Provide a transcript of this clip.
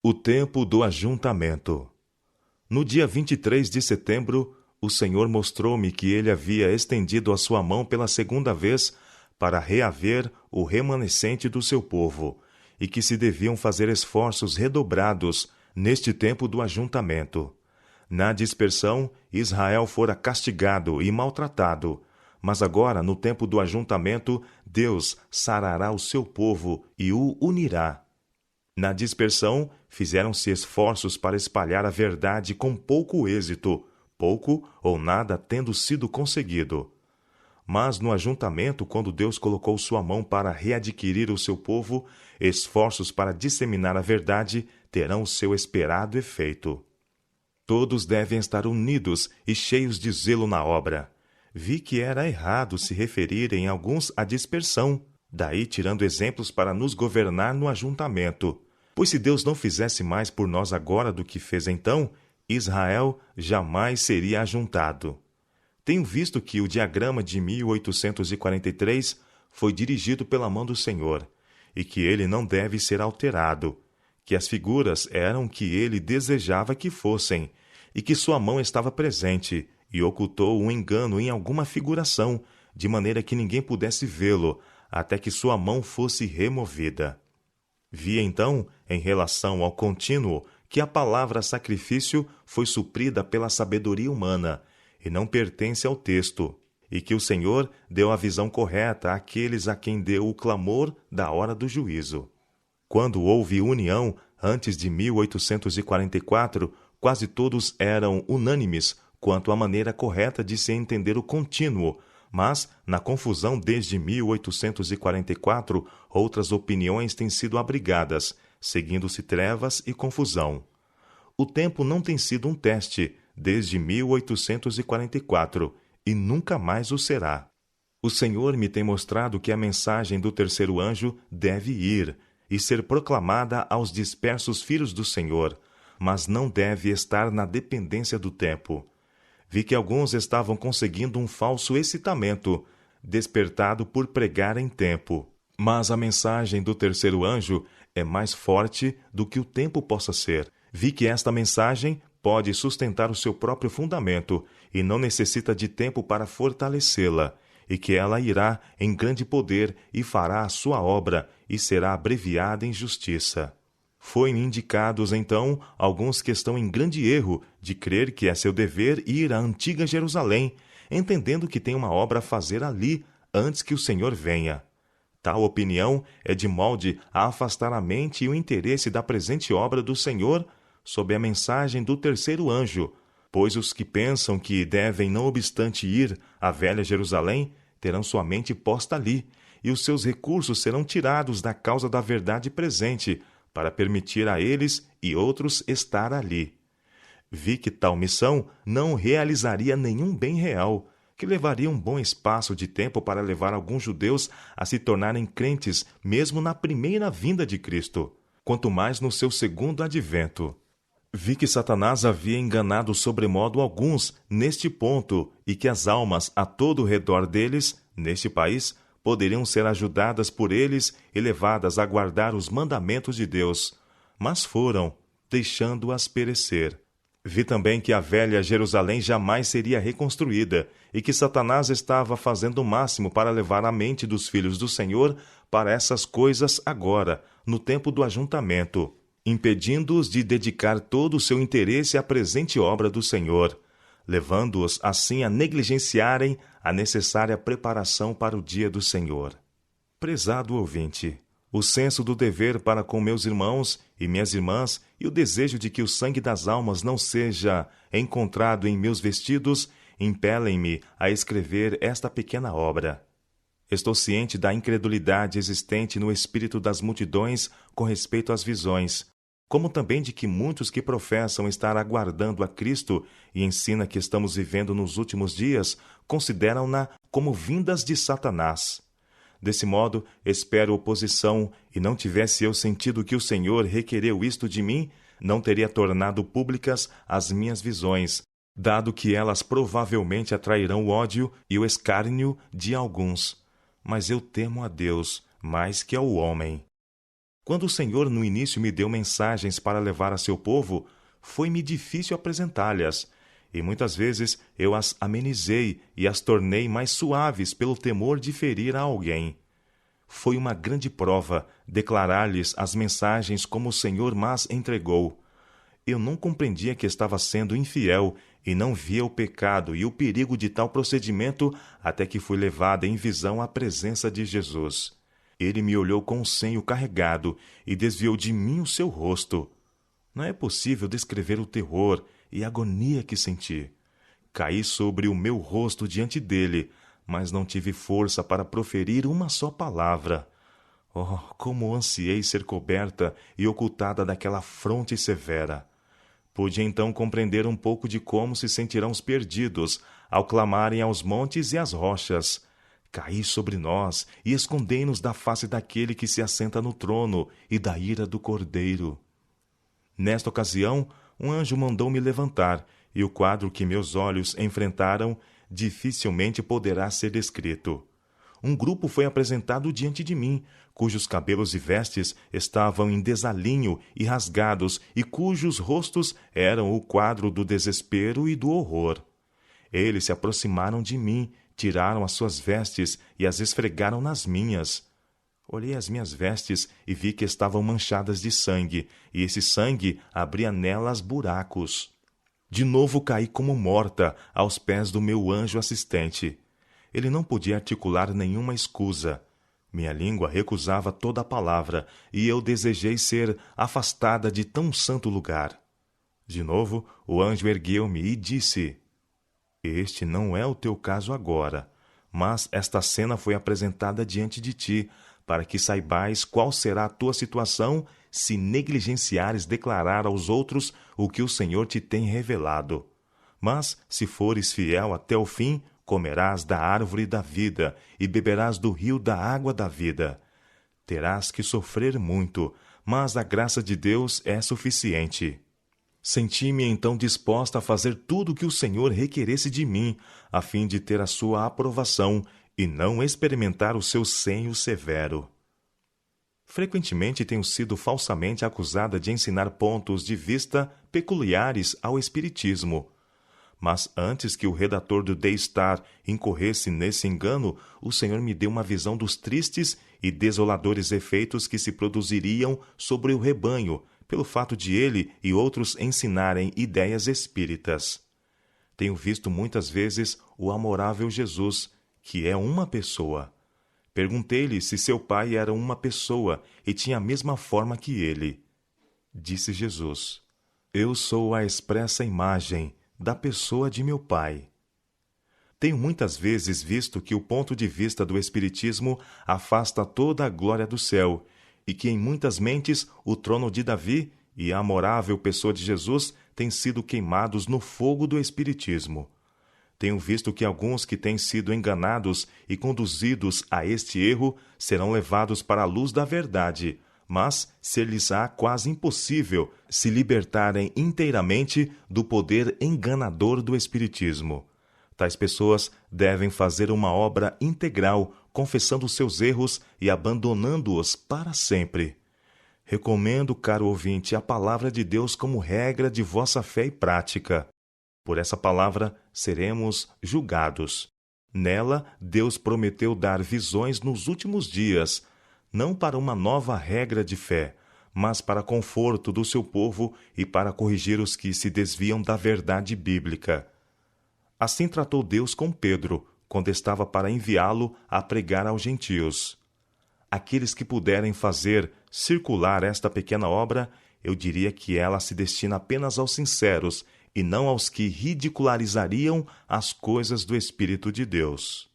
O tempo do ajuntamento. No dia 23 de setembro, o Senhor mostrou-me que ele havia estendido a sua mão pela segunda vez para reaver o remanescente do seu povo, e que se deviam fazer esforços redobrados neste tempo do ajuntamento. Na dispersão, Israel fora castigado e maltratado, mas agora, no tempo do ajuntamento, Deus sarará o seu povo e o unirá. Na dispersão, fizeram-se esforços para espalhar a verdade com pouco êxito, pouco ou nada tendo sido conseguido. Mas no ajuntamento, quando Deus colocou sua mão para readquirir o seu povo, esforços para disseminar a verdade terão o seu esperado efeito. Todos devem estar unidos e cheios de zelo na obra. Vi que era errado se referirem alguns à dispersão, daí tirando exemplos para nos governar no ajuntamento. Pois se Deus não fizesse mais por nós agora do que fez então, Israel jamais seria ajuntado. Tenho visto que o diagrama de 1843 foi dirigido pela mão do Senhor, e que ele não deve ser alterado, que as figuras eram o que ele desejava que fossem, e que sua mão estava presente, e ocultou um engano em alguma figuração, de maneira que ninguém pudesse vê-lo, até que sua mão fosse removida. Vi então, em relação ao contínuo, que a palavra sacrifício foi suprida pela sabedoria humana, e não pertence ao texto, e que o Senhor deu a visão correta àqueles a quem deu o clamor da hora do juízo. Quando houve união, antes de 1844, quase todos eram unânimes quanto à maneira correta de se entender o contínuo, mas, na confusão desde 1844, outras opiniões têm sido abrigadas, seguindo-se trevas e confusão. O tempo não tem sido um teste desde 1844, e nunca mais o será. O Senhor me tem mostrado que a mensagem do terceiro anjo deve ir e ser proclamada aos dispersos filhos do Senhor, mas não deve estar na dependência do tempo. Vi que alguns estavam conseguindo um falso excitamento, despertado por pregar em tempo. Mas a mensagem do terceiro anjo é mais forte do que o tempo possa ser. Vi que esta mensagem pode sustentar o seu próprio fundamento e não necessita de tempo para fortalecê-la, e que ela irá em grande poder e fará a sua obra e será abreviada em justiça. Foi-me indicados, então, alguns que estão em grande erro de crer que é seu dever ir à antiga Jerusalém, entendendo que tem uma obra a fazer ali antes que o Senhor venha. Tal opinião é de molde a afastar a mente e o interesse da presente obra do Senhor sob a mensagem do terceiro anjo, pois os que pensam que devem, não obstante ir à velha Jerusalém, terão sua mente posta ali, e os seus recursos serão tirados da causa da verdade presente, para permitir a eles e outros estar ali. Vi que tal missão não realizaria nenhum bem real, que levaria um bom espaço de tempo para levar alguns judeus a se tornarem crentes mesmo na primeira vinda de Cristo, quanto mais no seu segundo advento. Vi que Satanás havia enganado sobremodo alguns neste ponto e que as almas a todo o redor deles, neste país, poderiam ser ajudadas por eles e levadas a guardar os mandamentos de Deus, mas foram, deixando-as perecer. Vi também que a velha Jerusalém jamais seria reconstruída e que Satanás estava fazendo o máximo para levar a mente dos filhos do Senhor para essas coisas agora, no tempo do ajuntamento, impedindo-os de dedicar todo o seu interesse à presente obra do Senhor, levando-os assim a negligenciarem a necessária preparação para o dia do Senhor. Prezado ouvinte, o senso do dever para com meus irmãos e minhas irmãs e o desejo de que o sangue das almas não seja encontrado em meus vestidos impelem-me a escrever esta pequena obra. Estou ciente da incredulidade existente no espírito das multidões com respeito às visões, como também de que muitos que professam estar aguardando a Cristo e ensina que estamos vivendo nos últimos dias, consideram-na como vindas de Satanás. Desse modo, espero oposição, e não tivesse eu sentido que o Senhor requereu isto de mim, não teria tornado públicas as minhas visões, dado que elas provavelmente atrairão o ódio e o escárnio de alguns. Mas eu temo a Deus mais que ao homem. Quando o Senhor no início me deu mensagens para levar a seu povo, foi-me difícil apresentá-las, e muitas vezes eu as amenizei e as tornei mais suaves pelo temor de ferir a alguém. Foi uma grande prova declarar-lhes as mensagens como o Senhor mas entregou. Eu não compreendia que estava sendo infiel e não via o pecado e o perigo de tal procedimento até que fui levada em visão à presença de Jesus. Ele me olhou com o senho carregado e desviou de mim o seu rosto. Não é possível descrever o terror e a agonia que senti. Caí sobre o meu rosto diante dele, mas não tive força para proferir uma só palavra. Oh, como ansiei ser coberta e ocultada daquela fronte severa! Pude então compreender um pouco de como se sentirão os perdidos ao clamarem aos montes e às rochas: caí sobre nós e escondei-nos da face daquele que se assenta no trono e da ira do Cordeiro. Nesta ocasião, um anjo mandou-me levantar, e o quadro que meus olhos enfrentaram dificilmente poderá ser descrito. Um grupo foi apresentado diante de mim, cujos cabelos e vestes estavam em desalinho e rasgados, e cujos rostos eram o quadro do desespero e do horror. Eles se aproximaram de mim, tiraram as suas vestes e as esfregaram nas minhas. Olhei as minhas vestes e vi que estavam manchadas de sangue, e esse sangue abria nelas buracos. De novo caí como morta aos pés do meu anjo assistente. Ele não podia articular nenhuma escusa. Minha língua recusava toda a palavra, e eu desejei ser afastada de tão santo lugar. De novo, o anjo ergueu-me e disse: Este não é o teu caso agora, mas esta cena foi apresentada diante de ti, para que saibais qual será a tua situação se negligenciares declarar aos outros o que o Senhor te tem revelado. Mas, se fores fiel até o fim, comerás da árvore da vida e beberás do rio da água da vida. Terás que sofrer muito, mas a graça de Deus é suficiente. Senti-me então disposta a fazer tudo o que o Senhor requeresse de mim, a fim de ter a sua aprovação e não experimentar o seu senho severo. Frequentemente tenho sido falsamente acusada de ensinar pontos de vista peculiares ao Espiritismo. Mas antes que o redator do The Star incorresse nesse engano, o Senhor me deu uma visão dos tristes e desoladores efeitos que se produziriam sobre o rebanho, pelo fato de ele e outros ensinarem ideias espíritas. Tenho visto muitas vezes o amorável Jesus, que é uma pessoa. Perguntei-lhe se seu pai era uma pessoa e tinha a mesma forma que ele. Disse Jesus: Eu sou a expressa imagem da pessoa de meu pai. Tenho muitas vezes visto que o ponto de vista do Espiritismo afasta toda a glória do céu, e que em muitas mentes o trono de Davi e a amorável pessoa de Jesus têm sido queimados no fogo do Espiritismo. Tenho visto que alguns que têm sido enganados e conduzidos a este erro serão levados para a luz da verdade, mas ser-lhes-á quase impossível se libertarem inteiramente do poder enganador do Espiritismo. Tais pessoas devem fazer uma obra integral, confessando seus erros e abandonando-os para sempre. Recomendo, caro ouvinte, a palavra de Deus como regra de vossa fé e prática. Por essa palavra seremos julgados. Nela, Deus prometeu dar visões nos últimos dias, não para uma nova regra de fé, mas para conforto do seu povo e para corrigir os que se desviam da verdade bíblica. Assim tratou Deus com Pedro, quando estava para enviá-lo a pregar aos gentios. Aqueles que puderem fazer circular esta pequena obra, eu diria que ela se destina apenas aos sinceros e não aos que ridicularizariam as coisas do Espírito de Deus.